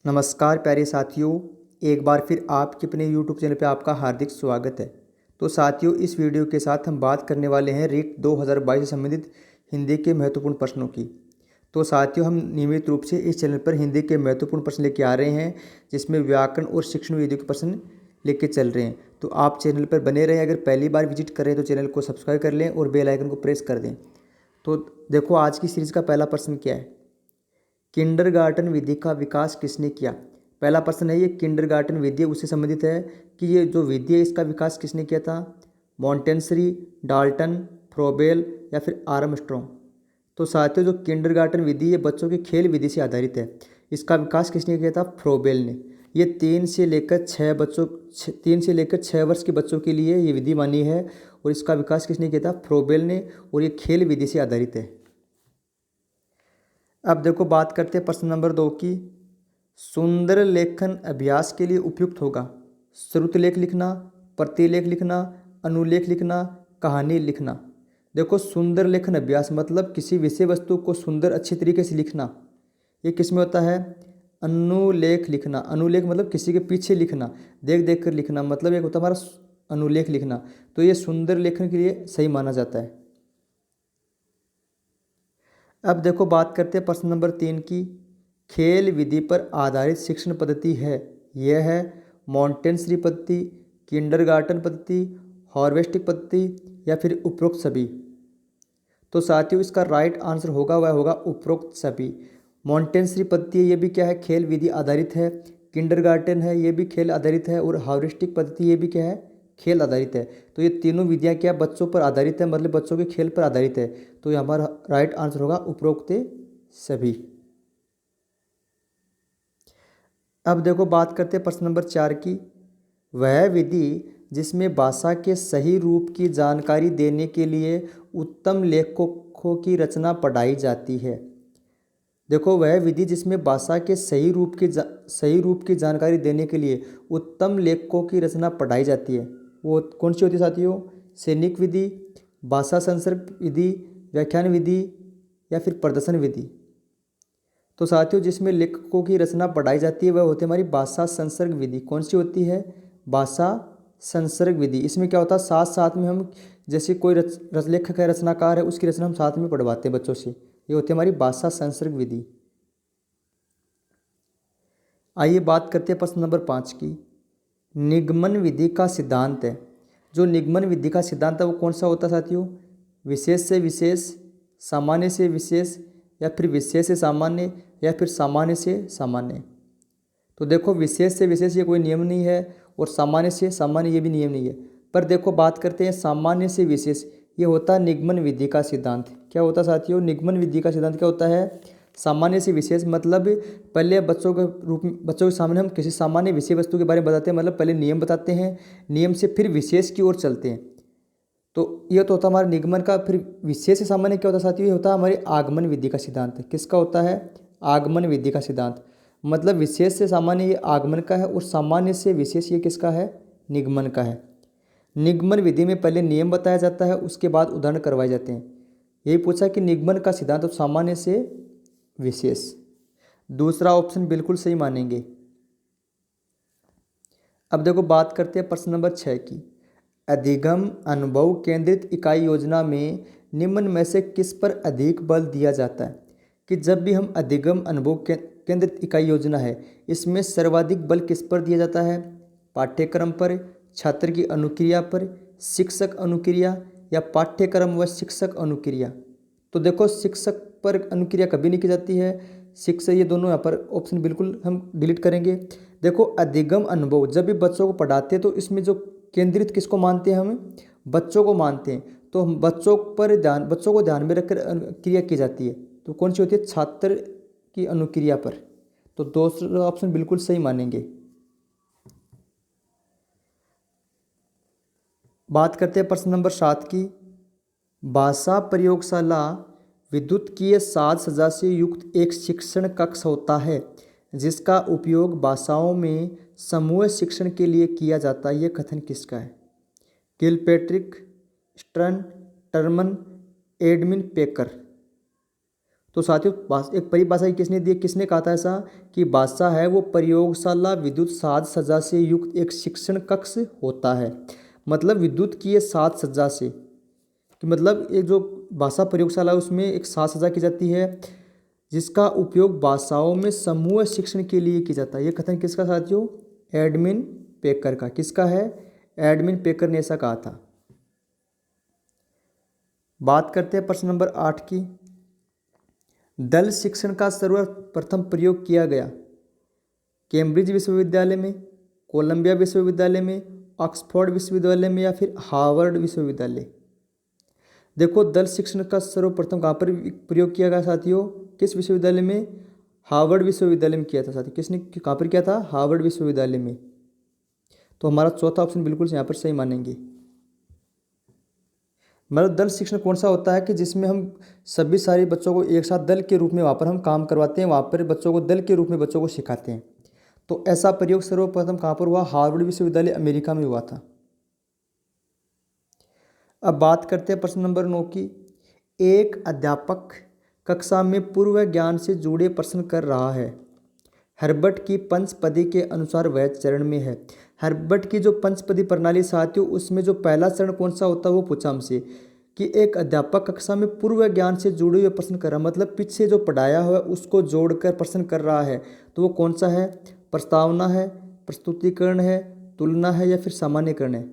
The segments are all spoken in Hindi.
नमस्कार प्यारे साथियों, एक बार फिर आपके अपने YouTube चैनल पे आपका हार्दिक स्वागत है। तो साथियों, इस वीडियो के साथ हम बात करने वाले हैं रीट 2022 से संबंधित हिंदी के महत्वपूर्ण प्रश्नों की। तो साथियों, हम नियमित रूप से इस चैनल पर हिंदी के महत्वपूर्ण प्रश्न लेके आ रहे हैं, जिसमें व्याकरण और शिक्षण विधियों के प्रश्न लेके चल रहे हैं। तो आप चैनल पर बने रहें। अगर पहली बार विजिट कर रहे हैं तो चैनल को सब्सक्राइब कर लें और बेल आइकन को प्रेस कर दें। तो देखो, आज की सीरीज़ का पहला प्रश्न क्या है। किंडरगार्टन विधि का विकास किसने किया। पहला प्रश्न है, ये किंडरगार्टन विधि उससे संबंधित है कि ये जो विधि है इसका विकास किसने किया था। मॉन्टेसरी, डाल्टन, फ्रोबेल या फिर आर्मस्ट्रॉन्ग। तो साथियों, जो किंडरगार्टन विधि ये बच्चों की खेल विधि से आधारित है। इसका विकास किसने किया था। फ्रोबेल ने। ये 3 से लेकर 6 वर्ष के बच्चों के लिए ये विधि मानी है और इसका विकास किसने किया था। फ्रोबेल ने। और ये खेल विधि से आधारित है। अब देखो, बात करते हैं प्रश्न नंबर 2 की। सुंदर लेखन अभ्यास के लिए उपयुक्त होगा श्रुतलेख लिखना, प्रतिलेख लिखना, अनुलेख लिखना, कहानी लिखना। देखो, सुंदर लेखन अभ्यास मतलब किसी विषय वस्तु को सुंदर अच्छी तरीके से लिखना। ये किस में होता है। अनुलेख लिखना। अनुलेख मतलब किसी के पीछे लिखना, देख देख कर लिखना, मतलब एक होता है हमारा अनुलेख लिखना। तो ये सुंदर लेखन के लिए सही माना जाता है। अब देखो, बात करते हैं प्रश्न नंबर 3 की। खेल विधि पर आधारित शिक्षण पद्धति है। यह है मॉन्टेसरी पद्धति, किंडरगार्टन पद्धति, हार्वेस्टिक पद्धति या फिर उपरोक्त सभी। तो साथियों, इसका राइट आंसर होगा वह होगा उपरोक्त सभी। मॉन्टेसरी पद्धति ये भी क्या है, खेल विधि आधारित है। किंडरगार्टन है, ये भी खेल आधारित है। और हार्वेस्टिक पद्धति ये भी क्या है, खेल आधारित है। तो ये तीनों विधियाँ क्या बच्चों पर आधारित है, मतलब बच्चों के खेल पर आधारित है। तो ये हमारा राइट आंसर होगा उपरोक्त सभी। अब देखो, बात करते हैं प्रश्न नंबर 4 की। वह विधि जिसमें भाषा के सही रूप की जानकारी देने के लिए उत्तम लेखकों की रचना पढ़ाई जाती है। देखो, वह विधि जिसमें भाषा के सही रूप की जानकारी देने के लिए उत्तम लेखकों की रचना पढ़ाई जाती है, वो कौन सी होती है साथियों। सैनिक विधि, भाषा संसर्ग विधि, व्याख्यान विधि या फिर प्रदर्शन विधि। तो साथियों, जिसमें लेखकों की रचना पढ़ाई जाती है वह होती है हमारी भाषा संसर्ग विधि। कौन सी होती है, भाषा संसर्ग विधि। इसमें क्या होता है, साथ साथ में हम जैसे कोई लेखक है, रचनाकार है, उसकी रचना हम साथ में पढ़वाते हैं बच्चों से। ये होती है हमारी भाषा संसर्ग विधि। आइए बात करते हैं प्रश्न नंबर 5 की। निगमन विधि का सिद्धांत है। जो निगमन विधि का सिद्धांत है वो कौन सा होता है साथियों। विशेष से विशेष, सामान्य से विशेष या फिर विशेष से सामान्य या फिर सामान्य से सामान्य। तो देखो, विशेष से विशेष ये कोई नियम नहीं है और सामान्य से सामान्य ये भी नियम नहीं है। पर देखो, बात करते हैं सामान्य से विशेष। ये होता है निगमन विधि का सिद्धांत। क्या होता है साथियों, निगमन विधि का सिद्धांत क्या होता है। सामान्य से विशेष मतलब पहले बच्चों के सामने हम किसी सामान्य विषय वस्तु के बारे में बताते हैं, मतलब पहले नियम बताते हैं, नियम से फिर विशेष की ओर चलते हैं। तो यह तो होता है हमारा निगमन का। फिर विशेष से सामान्य क्या होता है साथियों, ये होता है हमारी आगमन विधि का सिद्धांत। किसका होता है, आगमन विधि का सिद्धांत। मतलब विशेष से सामान्य ये आगमन का है और सामान्य से विशेष ये किसका है, निगमन का है। निगमन विधि में पहले नियम बताया जाता है, उसके बाद उदाहरण करवाए जाते हैं। यही पूछा कि निगमन का सिद्धांत तो सामान्य से विशेष। दूसरा ऑप्शन बिल्कुल सही मानेंगे। अब देखो, बात करते हैं प्रश्न नंबर 6 की। अधिगम अनुभव केंद्रित इकाई योजना में निम्न में से किस पर अधिक बल दिया जाता है। कि जब भी हम अधिगम अनुभव केंद्रित इकाई योजना है, इसमें सर्वाधिक बल किस पर दिया जाता है। पाठ्यक्रम पर, छात्र की अनुक्रिया पर, शिक्षक अनुक्रिया या पाठ्यक्रम व शिक्षक अनुक्रिया। तो देखो, शिक्षक पर अनुक्रिया कभी नहीं की जाती है। शिक्षक, ये दोनों यहाँ पर ऑप्शन बिल्कुल हम डिलीट करेंगे। देखो, अधिगम अनुभव जब भी बच्चों को पढ़ाते हैं तो इसमें जो केंद्रित किसको मानते हैं, हम बच्चों को मानते हैं। तो हम बच्चों को ध्यान में रखकर क्रिया की जाती है। तो कौन सी होती है, छात्र की अनुक्रिया पर। तो दूसरा ऑप्शन बिल्कुल सही मानेंगे। बात करते हैं प्रश्न नंबर 7 की। भाषा प्रयोगशाला विद्युतीय साज सज्जा से युक्त एक शिक्षण कक्ष होता है जिसका उपयोग भाषाओं में समूह शिक्षण के लिए किया जाता है। यह कथन किसका है। किलपेट्रिक, स्टर्न, टर्मन, एडमिन पेकर। तो साथियों एक परिभाषा किसने दी, किसने कहा था ऐसा कि भाषा है वो प्रयोगशाला विद्युत साज सज्जा से युक्त एक शिक्षण कक्ष होता है। मतलब विद्युत की ये साज सज्जा से, कि मतलब एक जो भाषा प्रयोगशाला है उसमें एक साज सज्जा की जाती है जिसका उपयोग भाषाओं में समूह शिक्षण के लिए किया जाता है। ये कथन किसका साथियों, एडमिन पेकर का। किसका है, एडमिन पेकर ने ऐसा कहा था। बात करते हैं प्रश्न नंबर 8 की। दल शिक्षण का सर्वप्रथम प्रयोग किया गया कैम्ब्रिज विश्वविद्यालय में, कोलंबिया विश्वविद्यालय में, ऑक्सफोर्ड विश्वविद्यालय में या फिर हार्वर्ड विश्वविद्यालय। देखो दल शिक्षण का सर्वप्रथम कहाँ पर प्रयोग किया गया साथियों, किस विश्वविद्यालय में, हार्वर्ड विश्वविद्यालय में किया था साथियों। किसने कहाँ पर किया था, हार्वर्ड विश्वविद्यालय में। तो हमारा चौथा ऑप्शन बिल्कुल यहाँ पर सही मानेंगे। मतलब दल शिक्षण कौन सा होता है कि जिसमें हम सभी सारे बच्चों को एक साथ दल के रूप में वहाँ पर हम काम करवाते हैं, वहाँ पर बच्चों को दल के रूप में बच्चों को सिखाते हैं। तो ऐसा प्रयोग सर्वप्रथम कहाँ पर हुआ, हार्वर्ड विश्वविद्यालय अमेरिका में हुआ था। अब बात करते हैं प्रश्न नंबर 9 की। एक अध्यापक कक्षा में पूर्व ज्ञान से जुड़े प्रश्न कर रहा है। हर्बर्ट की पंचपदी के अनुसार वह चरण में है। हर्बर्ट की जो पंचपदी प्रणाली साथियों, उसमें जो पहला चरण कौन सा होता है वो पूछा हमसे कि एक अध्यापक कक्षा में पूर्व ज्ञान से जुड़े हुए प्रश्न कर रहा है, मतलब पीछे जो पढ़ाया हुआ है उसको जोड़कर प्रश्न कर रहा है। तो वो कौन सा है, प्रस्तावना है, प्रस्तुतिकरण है, तुलना है या फिर सामान्यकरण है।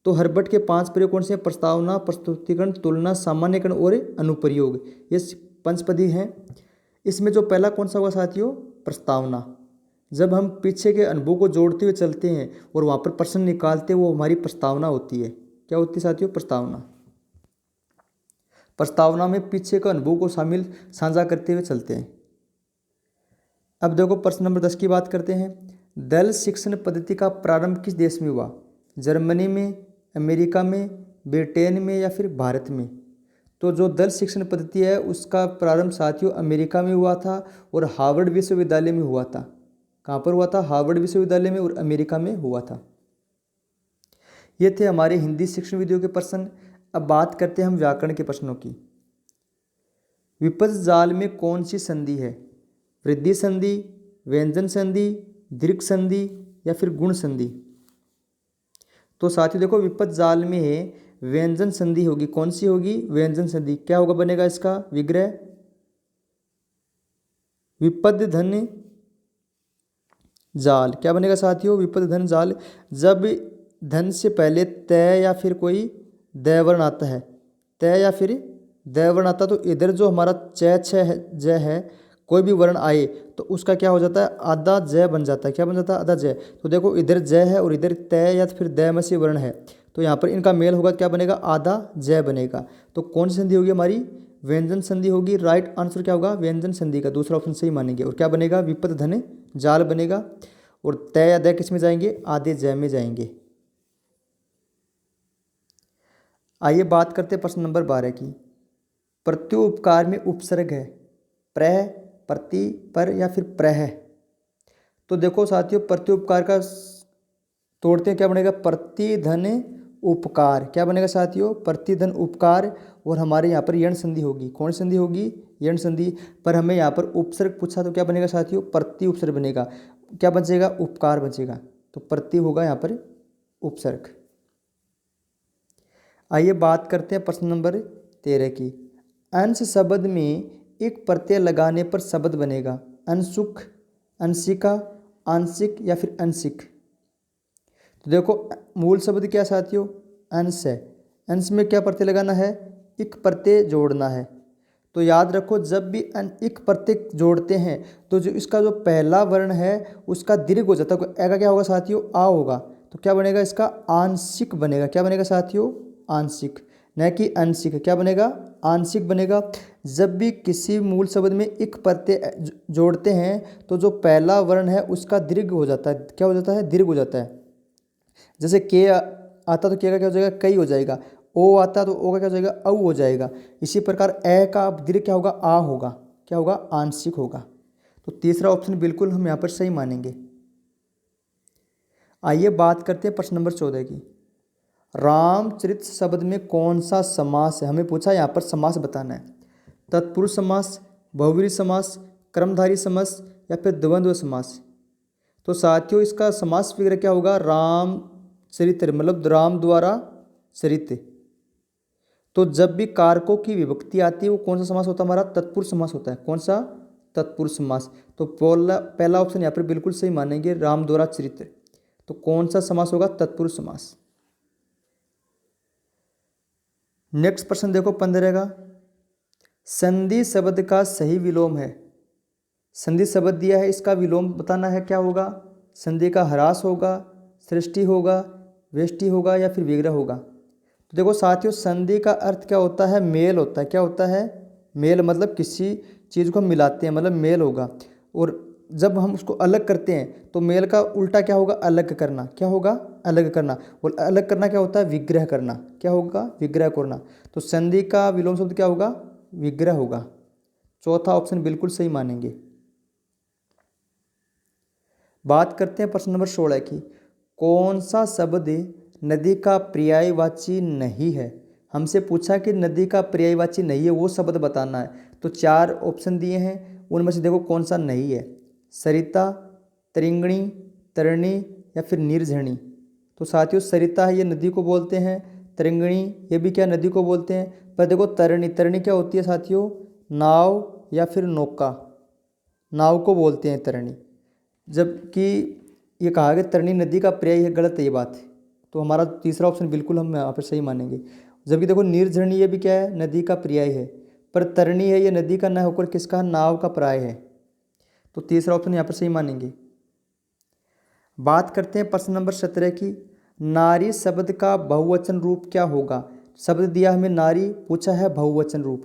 तो हर्बर्ट के 5 प्रयोग कौन से हैं, प्रस्तावना, प्रस्तुतिकरण, तुलना, सामान्यकरण और अनुप्रयोग। ये पंचपदी हैं। इसमें जो पहला कौन सा होगा साथियों, प्रस्तावना। जब हम पीछे के अनुभव को जोड़ते हुए चलते हैं और वहाँ पर प्रश्न निकालते हैं, वो हमारी प्रस्तावना होती है। क्या होती है साथियों, प्रस्तावना। प्रस्तावना में पीछे के अनुभव को शामिल साझा करते हुए चलते हैं। अब देखो प्रश्न नंबर 10 की बात करते हैं। दल शिक्षण पद्धति का प्रारंभ किस देश में हुआ, जर्मनी में, अमेरिका में, ब्रिटेन में या फिर भारत में। तो जो दल शिक्षण पद्धति है उसका प्रारंभ साथियों अमेरिका में हुआ था और हार्वर्ड विश्वविद्यालय में हुआ था। कहाँ पर हुआ था, हार्वर्ड विश्वविद्यालय में और अमेरिका में हुआ था। ये थे हमारे हिंदी शिक्षण वीडियो के प्रश्न। अब बात करते हैं हम व्याकरण के प्रश्नों की। विपद जाल में कौन सी संधि है, वृद्धि संधि, व्यंजन संधि, दीर्घ संधि या फिर गुण संधि। तो साथियों देखो विपद जाल में व्यंजन संधि होगी। कौन सी होगी, व्यंजन संधि। क्या होगा बनेगा इसका विग्रह, विपद धन जाल। क्या बनेगा साथियों, विपद धन जाल। जब धन से पहले तय या फिर कोई दैवर्ण आता है, तय या फिर दैवर्ण आता, तो इधर जो हमारा च छ है, ज है, कोई भी वर्ण आए तो उसका क्या हो जाता है, आधा ज बन जाता है। क्या बन जाता है, आधा ज। तो देखो इधर ज है और इधर तय या फिर दै में से वर्ण है, तो यहाँ पर इनका मेल होगा, क्या बनेगा, आधा ज बनेगा। तो कौन सी संधि होगी हमारी, व्यंजन संधि होगी। राइट आंसर क्या होगा, व्यंजन संधि का दूसरा ऑप्शन सही मानेंगे। और क्या बनेगा, विपद धन जाल बनेगा। और तय या दै किस में जाएंगे, आधे ज में जाएंगे। आइए बात करते हैं प्रश्न नंबर 12 की। प्रत्युपकार में उपसर्ग है प्रह, प्रति, पर या फिर प्रह। तो देखो साथियों प्रत्युपकार का तोड़ते हैं, क्या बनेगा, प्रतिधन उपकार। क्या बनेगा साथियों, प्रतिधन उपकार। और हमारे यहाँ पर यण संधि होगी। कौन संधि होगी, यण संधि। पर हमें यहाँ पर उपसर्ग पूछा तो क्या बनेगा साथियों, प्रति उपसर्ग बनेगा। क्या बचेगा, उपकार बचेगा। तो प्रति होगा यहाँ पर उपसर्ग। आइए बात करते हैं प्रश्न नंबर 13 की। अंश शब्द में एक प्रत्यय लगाने पर शब्द बनेगा अंशुक, अंशिका, आंशिक या फिर अंशिक। तो देखो मूल शब्द क्या साथियों, अंश है। अंश में क्या प्रत्यय लगाना है, एक प्रत्यय जोड़ना है। तो याद रखो जब भी एक प्रत्यय जोड़ते हैं तो जो इसका जो पहला वर्ण है उसका दीर्घ हो जाता है। ए का क्या होगा साथियों, आ होगा। तो क्या बनेगा इसका, आंशिक बनेगा। क्या बनेगा साथियों, आंशिक, न कि अंशिक। क्या बनेगा, आंशिक बनेगा। जब भी किसी मूल शब्द में एक प्रत्यय जोड़ते हैं तो जो पहला वर्ण है उसका दीर्घ हो जाता है। क्या हो जाता है, दीर्घ हो जाता है। जैसे के आता तो के का क्या हो जाएगा, कई हो जाएगा। ओ आता तो ओ का क्या हो जाएगा, औ हो जाएगा। इसी प्रकार ए का दीर्घ क्या होगा, आ होगा। क्या होगा, आंशिक होगा। तो तीसरा ऑप्शन बिल्कुल हम यहाँ पर सही मानेंगे। आइए बात करते हैं प्रश्न नंबर 14 की। रामचरित शब्द में कौन सा समास है, हमें पूछा यहाँ पर समास बताना है। तत्पुरुष समास, बहुव्रीहि समास, कर्मधारय समास या फिर द्वंद्व समास। तो साथियों इसका समास विग्रह क्या होगा, रामचरित मतलब राम द्वारा चरित। तो जब भी कारकों की विभक्ति आती है वो कौन सा समास होता है हमारा, तत्पुरुष समास होता है। कौन सा, तत्पुरुष समास। तो पहला ऑप्शन यहाँ पर बिल्कुल सही मानेंगे, राम द्वारा चरित। तो कौन सा समास होगा, तत्पुरुष समास। नेक्स्ट प्रश्न देखो 15 का, संधि शब्द का सही विलोम है। संधि शब्द दिया है, इसका विलोम बताना है, क्या होगा। संधि का ह्रास होगा, सृष्टि होगा, वेष्टि होगा या फिर विग्रह होगा। तो देखो साथियों संधि का अर्थ क्या होता है, मेल होता है। क्या होता है, मेल, मतलब किसी चीज़ को हम मिलाते हैं, मतलब मेल होगा। और जब हम उसको अलग करते हैं तो मेल का उल्टा क्या होगा, अलग करना। क्या होगा, अलग करना। और अलग करना क्या होता है, विग्रह करना। क्या होगा, विग्रह करना। तो संधि का विलोम शब्द क्या होगा, विग्रह होगा। चौथा ऑप्शन बिल्कुल सही मानेंगे। बात करते हैं प्रश्न नंबर 16 की, कौन सा शब्द नदी का पर्यायवाची नहीं है। हमसे पूछा कि नदी का पर्यायवाची नहीं है, वो शब्द बताना है। तो 4 ऑप्शन दिए हैं, उनमें से देखो कौन सा नहीं है, सरिता, तरिंगणी, तरणी या फिर निर्झरणी। तो साथियों सरिता है, ये नदी को बोलते हैं। तरिंगणी ये भी क्या, नदी को बोलते हैं। पर देखो तरणी, तरणी क्या होती है साथियों, नाव या फिर नौका, नाव को बोलते हैं तरणी। जबकि ये कहा गया तरणी नदी का पर्याय है, गलत है ये बात। तो हमारा तीसरा ऑप्शन बिल्कुल हम यहाँ पर सही मानेंगे। जबकि देखो निर्झरणी ये भी क्या है, नदी का पर्याय है। पर तरणी है, ये नदी का न होकर किसका, नाव का पर्याय है। तो तीसरा ऑप्शन यहाँ पर सही मानेंगे। बात करते हैं प्रश्न नंबर 17 की, नारी शब्द का बहुवचन रूप क्या होगा। शब्द दिया हमें नारी, पूछा है बहुवचन रूप।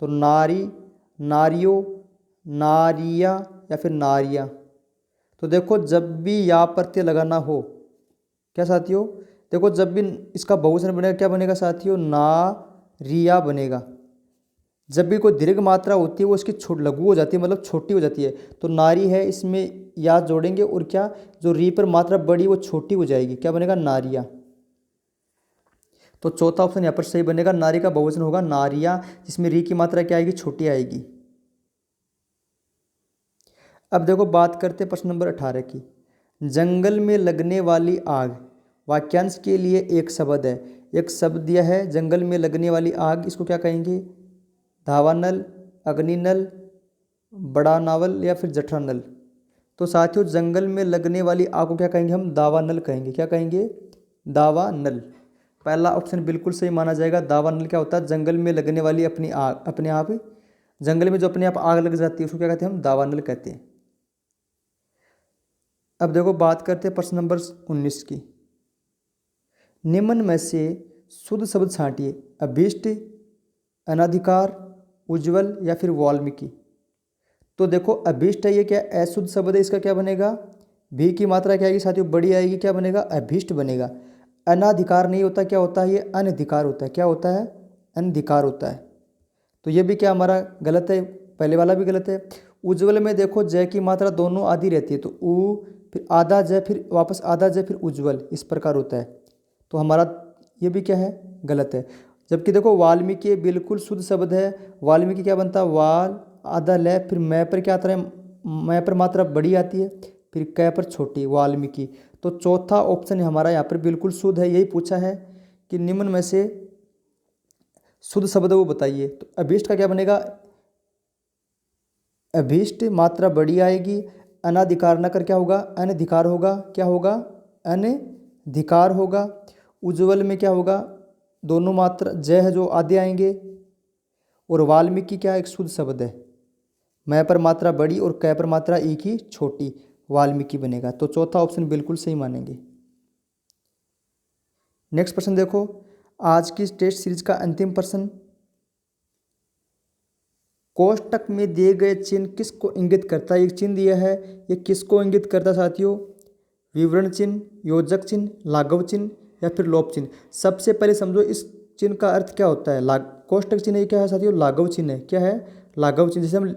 तो नारी, नारियों, नारिया या फिर नारिया। तो देखो जब भी या प्रत्यय लगाना हो, क्या साथियों, देखो जब भी इसका बहुवचन बनेगा क्या बनेगा साथियों, नारिया बनेगा। जब भी कोई दीर्घ मात्रा होती है वो इसकी लघु हो जाती है, मतलब छोटी हो जाती है। तो नारी है, इसमें या जोड़ेंगे और क्या, जो री पर मात्रा बड़ी वो छोटी हो जाएगी, क्या बनेगा, नारिया। तो चौथा ऑप्शन यहाँ पर सही बनेगा, नारी का बहुवचन होगा नारिया, जिसमें री की मात्रा क्या आएगी, छोटी आएगी। अब देखो बात करते हैं प्रश्न नंबर 18 की, जंगल में लगने वाली आग। वाक्यांश के लिए एक शब्द है, एक शब्द दिया है, जंगल में लगने वाली आग, इसको क्या कहेंगे, धावानल, अग्निनल, बड़ा नावल या फिर जठरा नल। तो साथियों जंगल में लगने वाली आग को क्या कहेंगे, हम दावानल कहेंगे। क्या कहेंगे, दावानल। पहला ऑप्शन बिल्कुल सही माना जाएगा। दावानल क्या होता है, जंगल में लगने वाली अपनी आग, अपने आप जंगल में जो अपने आप आग लग जाती है उसको क्या कहते हैं, हम दावानल कहते हैं। अब देखो बात करते हैं प्रश्न नंबर 19 की, निम्न में से शुद्ध शब्द छांटिए, अभीष्ट, अनाधिकार, उज्ज्वल या फिर वाल्मीकि। तो देखो अभीष्ट है, ये क्या अशुद्ध शब्द है, इसका क्या बनेगा, भी की मात्रा क्या आएगी साथियों, बड़ी आएगी, क्या बनेगा, अभीष्ट बनेगा। अनाधिकार नहीं होता, क्या होता है, ये अनधिकार होता है। क्या होता है, अनधिकार होता है। तो ये भी क्या हमारा गलत है, पहले वाला भी गलत है। उज्ज्वल में देखो जय की मात्रा दोनों आधी रहती है, तो उ फिर आधा जय फिर वापस आधा जय फिर उज्ज्वल, इस प्रकार होता है। तो हमारा ये भी क्या है, गलत है। जबकि देखो वाल्मीकि बिल्कुल शुद्ध शब्द है। वाल्मीकि क्या बनता है, वाल आधा लय, फिर मैं पर क्या आता है, मैं पर मात्रा बड़ी आती है, फिर कै पर छोटी, वाल्मीकि। तो चौथा ऑप्शन हमारा यहाँ पर बिल्कुल शुद्ध है। यही पूछा है कि निम्न में से शुद्ध शब्द वो बताइए। तो अभीष्ट का क्या बनेगा, अभीष्ट मात्रा बड़ी आएगी, अनाधिकार न कर क्या होगा, अनधिकार होगा। क्या होगा, अनधिकार होगा। उज्ज्वल में क्या होगा, दोनों मात्रा जय है जो आधे आएंगे। और वाल्मीकि क्या एक शुद्ध शब्द है, मैं पर मात्रा बड़ी और कै पर मात्रा एक ही छोटी, वाल्मीकि बनेगा। तो चौथा ऑप्शन बिल्कुल सही मानेंगे। नेक्स्ट प्रश्न देखो, आज की टेस्ट सीरीज का अंतिम प्रश्न, कोष्टक में दिए गए चिन्ह किसको इंगित करता है। एक चिन्ह दिया है, ये किसको इंगित करता है साथियों, विवरण चिन्ह, योजक चिन्ह, लाघव चिन्ह या फिर लोप चिन्ह। सबसे पहले समझो इस चिन्ह का अर्थ क्या होता है। कोष्टक चिन्ह ये क्या है साथियों, लाघव चिन्ह है। क्या है, लाघव चिन्ह। जैसे हम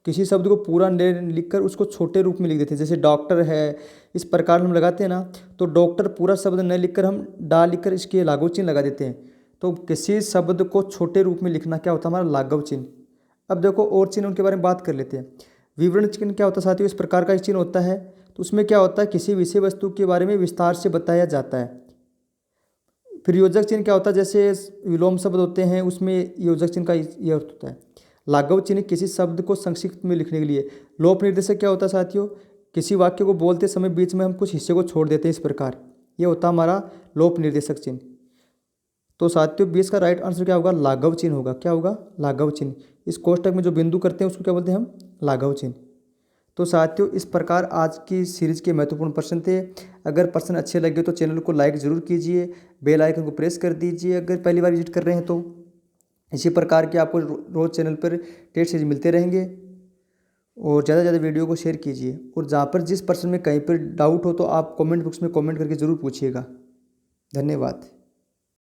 किसी शब्द को पूरा लिखकर उसको छोटे रूप में लिख देते हैं, जैसे डॉक्टर है, इस प्रकार हम लगाते हैं ना। तो डॉक्टर पूरा शब्द न लिखकर हम डा लिखकर इसके लाघव चिन्ह लगा देते हैं। तो किसी शब्द को छोटे रूप में लिखना क्या होता है, हमारा लाघव चिन्ह। अब देखो और चिन्ह उनके बारे में बात कर लेते हैं। विवरण चिन्ह क्या होता है साथियों, इस प्रकार का एक चिन्ह होता है। तो उसमें क्या होता है, किसी विषय वस्तु के बारे में विस्तार से बताया जाता है। फिर योजक चिन्ह क्या होता है, जैसे विलोम शब्द होते हैं उसमें योजक चिन्ह का ये अर्थ होता है। लाघव चिन्ह किसी शब्द को संक्षिप्त में लिखने के लिए। लोप निर्देशक क्या होता है साथियों, किसी वाक्य को बोलते समय बीच में हम कुछ हिस्से को छोड़ देते हैं, इस प्रकार ये होता है हमारा लोप निर्देशक चिन्ह। तो साथियों 20 का राइट आंसर क्या होगा, लाघव चिन्ह होगा। क्या होगा, लाघव चिन्ह। इस कोष्टक में जो बिंदु करते हैं उसको क्या बोलते हैं हम, लाघव चिन्ह। तो साथियों इस प्रकार आज की सीरीज के महत्वपूर्ण प्रश्न थे। अगर प्रश्न अच्छे लगे तो चैनल को लाइक ज़रूर कीजिए, बेल आइकन को प्रेस कर दीजिए अगर पहली बार विजिट कर रहे हैं तो। इसी प्रकार के आपको रोज़ चैनल पर टेस्ट सीरीज मिलते रहेंगे। और ज़्यादा से ज़्यादा वीडियो को शेयर कीजिए। और जहाँ पर जिस प्रश्न में कहीं पर डाउट हो तो आप कमेंट बॉक्स में कमेंट करके ज़रूर पूछिएगा। धन्यवाद।